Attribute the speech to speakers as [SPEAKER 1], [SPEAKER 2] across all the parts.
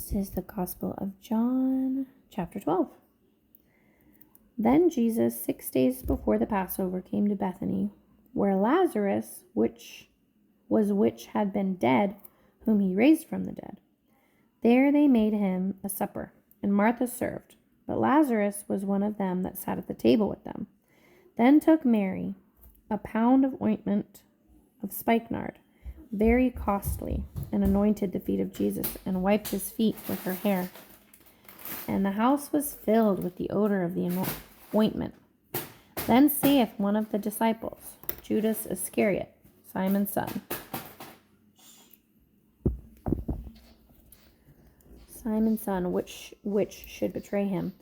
[SPEAKER 1] This is the Gospel of John, chapter 12. Then Jesus, 6 days before the Passover, came to Bethany, where Lazarus, which had been dead, whom he raised from the dead. There they made him a supper, and Martha served, but Lazarus was one of them that sat at the table with them. Then took Mary a pound of ointment of spikenard, very costly, and anointed the feet of Jesus, and wiped his feet with her hair. And the house was filled with the odor of the ointment. Then saith one of the disciples, Judas Iscariot, Simon's son, which should betray him,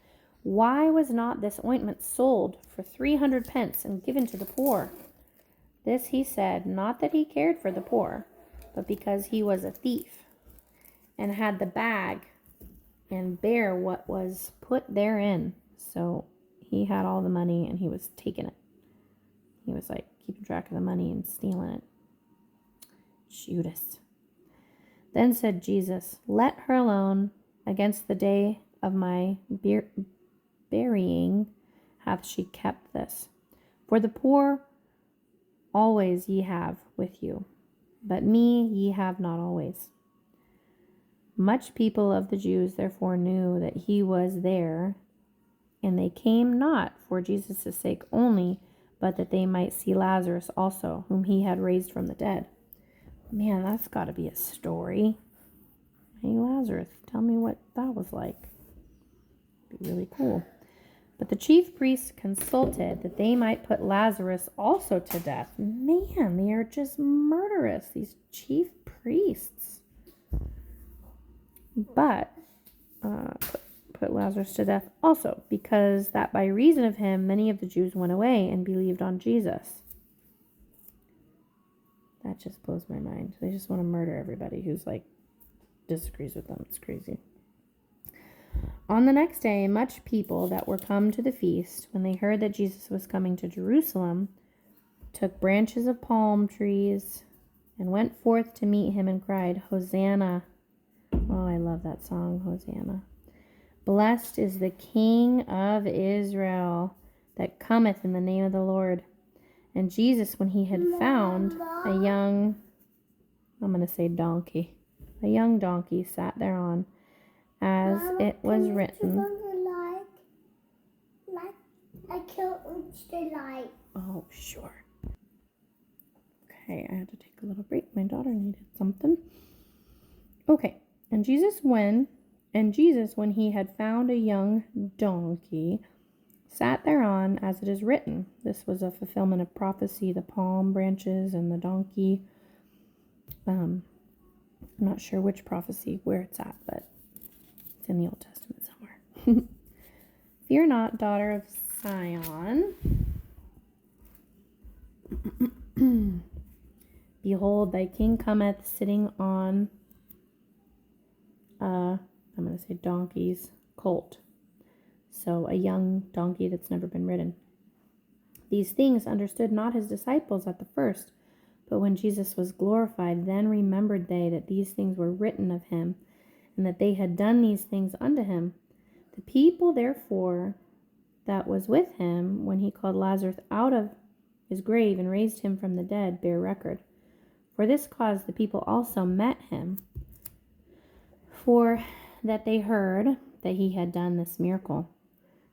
[SPEAKER 1] why was not this ointment sold for 300 pence and given to the poor? This he said, not that he cared for the poor, but because he was a thief, and had the bag, and bare what was put therein. So he had all the money, and he was taking it. He was like keeping track of the money and stealing it. Judas. Then said Jesus, let her alone. Against the day of my burying hath she kept this. For the poor always ye have with you, but me ye have not always. Much people of the Jews therefore knew that he was there, and they came not for Jesus' sake only, but that they might see Lazarus also, whom he had raised from the dead. Man, that's got to be a story. Hey, Lazarus, tell me what that was like. It'd be really cool. But the chief priests consulted that they might put Lazarus also to death. Man, they are just murderous, these chief priests. But put Lazarus to death also, because that by reason of him many of the Jews went away and believed on Jesus. That just blows my mind. They just want to murder everybody who's like disagrees with them. It's crazy. On the next day, much people that were come to the feast, when they heard that Jesus was coming to Jerusalem, took branches of palm trees and went forth to meet him and cried, Hosanna. Oh, I love that song, Hosanna. Blessed is the King of Israel that cometh in the name of the Lord. And Jesus, when he had found a young donkey sat thereon, as it was written.
[SPEAKER 2] I can't reach the light.
[SPEAKER 1] Oh, sure. Okay, I had to take a little break. My daughter needed something. Okay, and Jesus, when he had found a young donkey, sat thereon, as it is written. This was a fulfillment of prophecy, the palm branches and the donkey. I'm not sure which prophecy, where it's at, but it's in the Old Testament somewhere. Fear not, daughter of Sion. Behold, thy king cometh sitting on donkey's colt. So a young donkey that's never been ridden. These things understood not his disciples at the first, but when Jesus was glorified, then remembered they that these things were written of him, and that they had done these things unto him. The people, therefore, that was with him, when he called Lazarus out of his grave and raised him from the dead, bear record. For this cause the people also met him, for that they heard that he had done this miracle.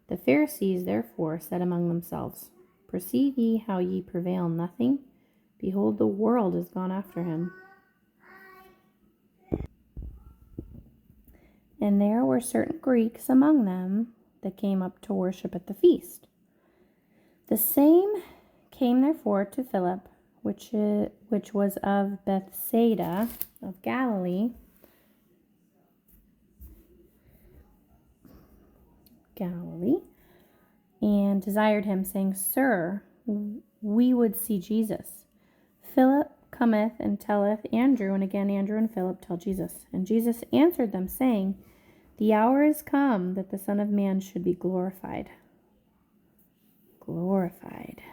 [SPEAKER 1] The Pharisees therefore said among themselves, Perceive ye how ye prevail nothing? Behold, the world is gone after him. And there were certain Greeks among them that came up to worship at the feast. The same came therefore to Philip, which was of Bethsaida of Galilee, and desired him, saying, Sir, we would see Jesus. Philip cometh and telleth Andrew, and again Andrew and Philip tell Jesus. And Jesus answered them, saying, The hour is come that the Son of Man should be glorified. Glorified.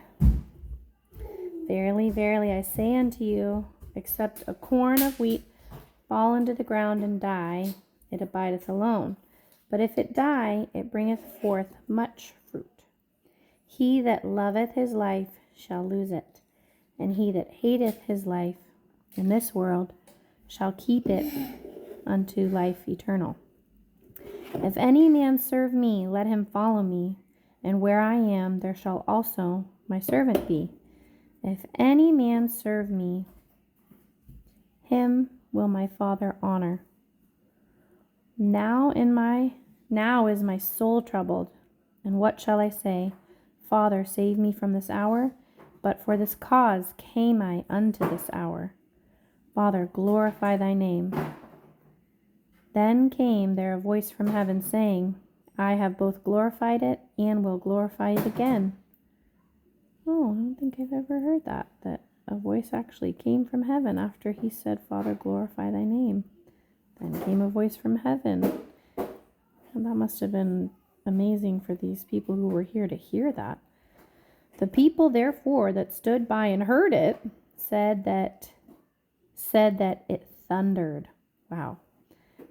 [SPEAKER 1] Verily, verily, I say unto you, except a corn of wheat fall into the ground and die, it abideth alone. But if it die, it bringeth forth much fruit. He that loveth his life shall lose it, and he that hateth his life in this world shall keep it unto life eternal. If any man serve me, let him follow me, and where I am, there shall also my servant be. If any man serve me, him will my Father honor. Now is my soul troubled, and what shall I say? Father, save me from this hour. But for this cause came I unto this hour. Father, glorify thy name. Then came there a voice from heaven, saying, I have both glorified it and will glorify it again. Oh, I don't think I've ever heard that a voice actually came from heaven after he said, Father, glorify thy name. Then came a voice from heaven. And that must have been amazing for these people who were here to hear that. The people, therefore, that stood by and heard it said that it thundered. Wow.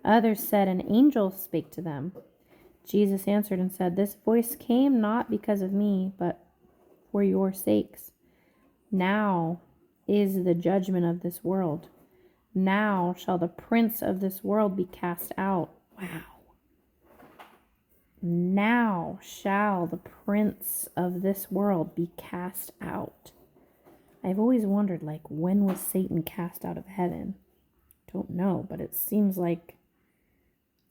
[SPEAKER 1] Others said, an angel spake to them. Jesus answered and said, this voice came not because of me, but for your sakes. Now is the judgment of this world. Now shall the prince of this world be cast out. Wow. Now shall the prince of this world be cast out. I've always wondered, when was Satan cast out of heaven? Don't know, but it seems like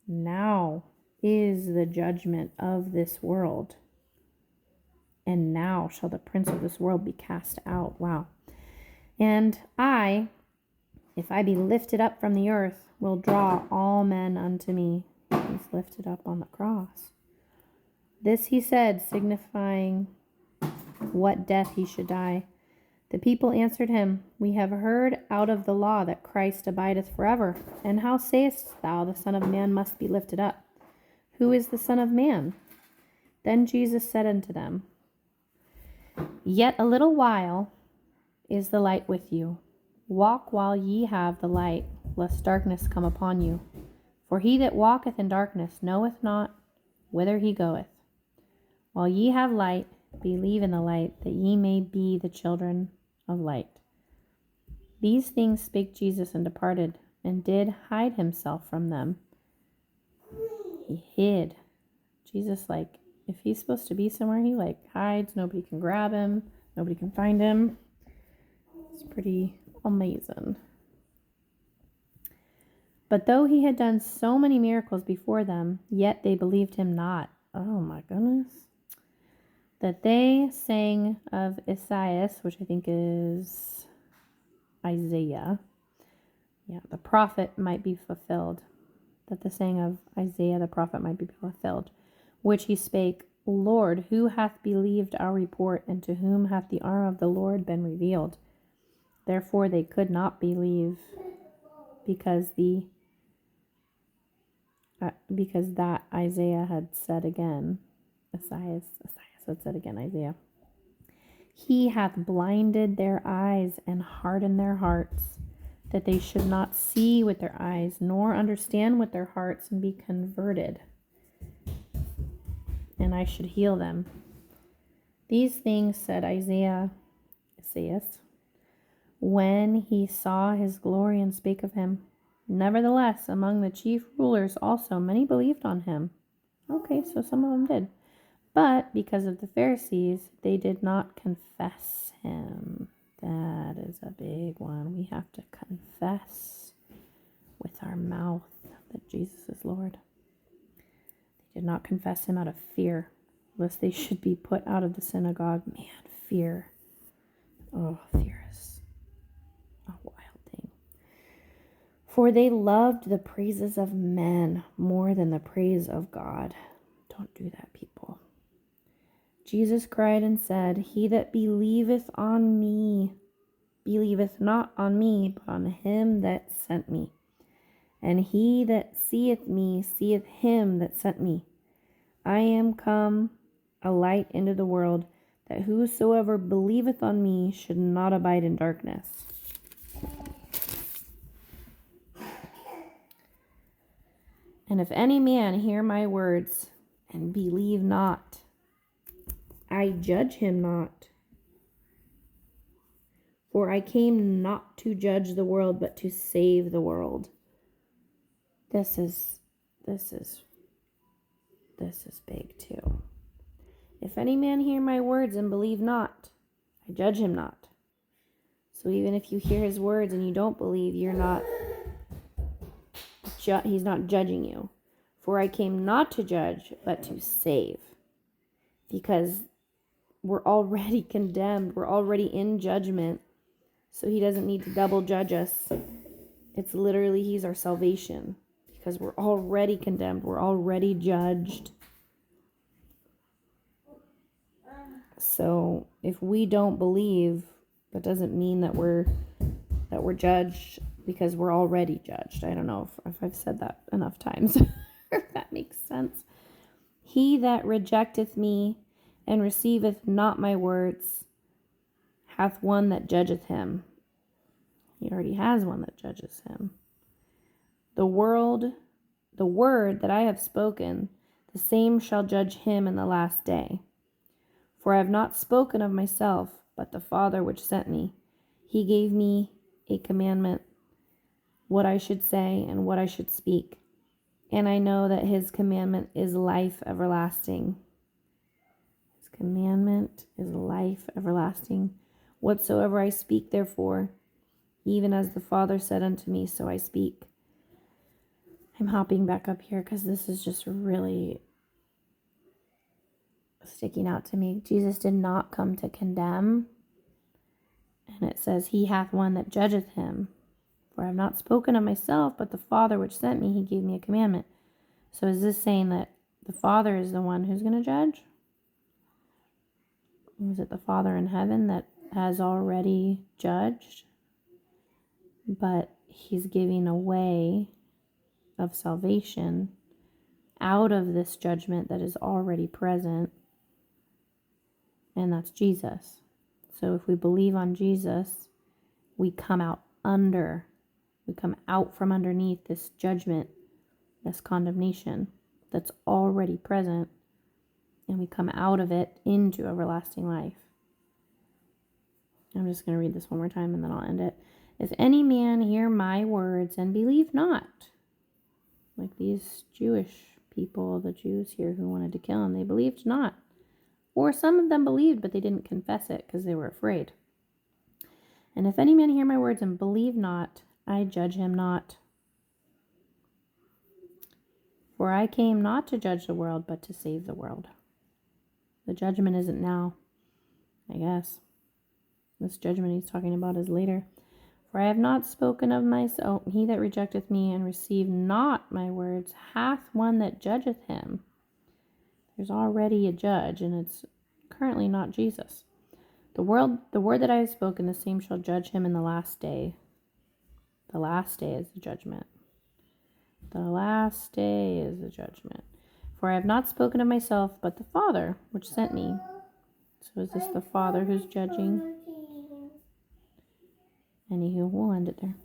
[SPEAKER 1] now is the judgment of this world. And now shall the prince of this world be cast out. Wow. And I, if I be lifted up from the earth, will draw all men unto me. He's lifted up on the cross. This he said, signifying what death he should die. The people answered him, we have heard out of the law that Christ abideth forever. And how sayest thou, the Son of Man must be lifted up? Who is the Son of Man? Then Jesus said unto them, yet a little while is the light with you. Walk while ye have the light, lest darkness come upon you. For he that walketh in darkness knoweth not whither he goeth. While ye have light, believe in the light, that ye may be the children of light. These things spake Jesus and departed, and did hide himself from them. He hid. Jesus, if he's supposed to be somewhere, he hides. Nobody can grab him. Nobody can find him. It's pretty amazing. But though he had done so many miracles before them, yet they believed him not. Oh my goodness. That they sang of Esaias, which I think is Isaiah. Yeah, the prophet might be fulfilled. That the saying of Isaiah the prophet might be fulfilled, which he spake, Lord, who hath believed our report, and to whom hath the arm of the Lord been revealed? Therefore they could not believe, because that Isaiah had said again, Esaias had said again, Isaiah. He hath blinded their eyes and hardened their hearts, that they should not see with their eyes, nor understand with their hearts, and be converted, and I should heal them. These things said Isaiah, when he saw his glory and spake of him. Nevertheless, among the chief rulers also many believed on him. Okay, so some of them did. But because of the Pharisees, they did not confess him. That is a big one. We have to confess with our mouth that Jesus is Lord. They did not confess him out of fear, lest they should be put out of the synagogue. Man, fear. Oh, fear is a wild thing. For they loved the praises of men more than the praise of God. Don't do that, people. Jesus cried and said, he that believeth on me, believeth not on me, but on him that sent me. And he that seeth me, seeth him that sent me. I am come a light into the world, that whosoever believeth on me should not abide in darkness. And if any man hear my words and believe not, I judge him not. For I came not to judge the world, but to save the world. This is big too. If any man hear my words and believe not, I judge him not. So even if you hear his words and you don't believe, he's not judging you. For I came not to judge, but to save. Because we're already condemned. We're already in judgment. So he doesn't need to double judge us. It's literally, he's our salvation. Because we're already condemned. We're already judged. So if we don't believe, that doesn't mean that we're judged, because we're already judged. I don't know if I've said that enough times. If that makes sense. He that rejecteth me and receiveth not my words hath one that judgeth him. He already has one that judges him. The word that I have spoken, the same shall judge him in the last day. For I have not spoken of myself, but the Father which sent me. He gave me a commandment, what I should say and what I should speak. And I know that his commandment is life everlasting. His commandment is life everlasting. Whatsoever I speak, therefore, even as the Father said unto me, so I speak. I'm hopping back up here because this is just really sticking out to me. Jesus did not come to condemn. And it says, he hath one that judgeth him. For I have not spoken of myself, but the Father which sent me, he gave me a commandment. So is this saying that the Father is the one who's going to judge? Is it the Father in heaven that has already judged? But he's giving a way of salvation out of this judgment that is already present. And that's Jesus. So if we believe on Jesus, we come out from underneath this judgment, this condemnation that's already present, and we come out of it into everlasting life. I'm just going to read this one more time and then I'll end it. If any man hear my words and believe not, like these Jewish people, the Jews here who wanted to kill him, they believed not. Or some of them believed, but they didn't confess it because they were afraid. And if any man hear my words and believe not, I judge him not. For I came not to judge the world, but to save the world. The judgment isn't now, I guess. This judgment he's talking about is later. For I have not spoken of myself. He that rejecteth me and received not my words hath one that judgeth him. There's already a judge, and it's currently not Jesus. The word that I have spoken, the same shall judge him in the last day. The last day is the judgment. The last day is the judgment. For I have not spoken of myself, but the Father which sent me. So is this the Father who's judging? Anywho, we'll end it there.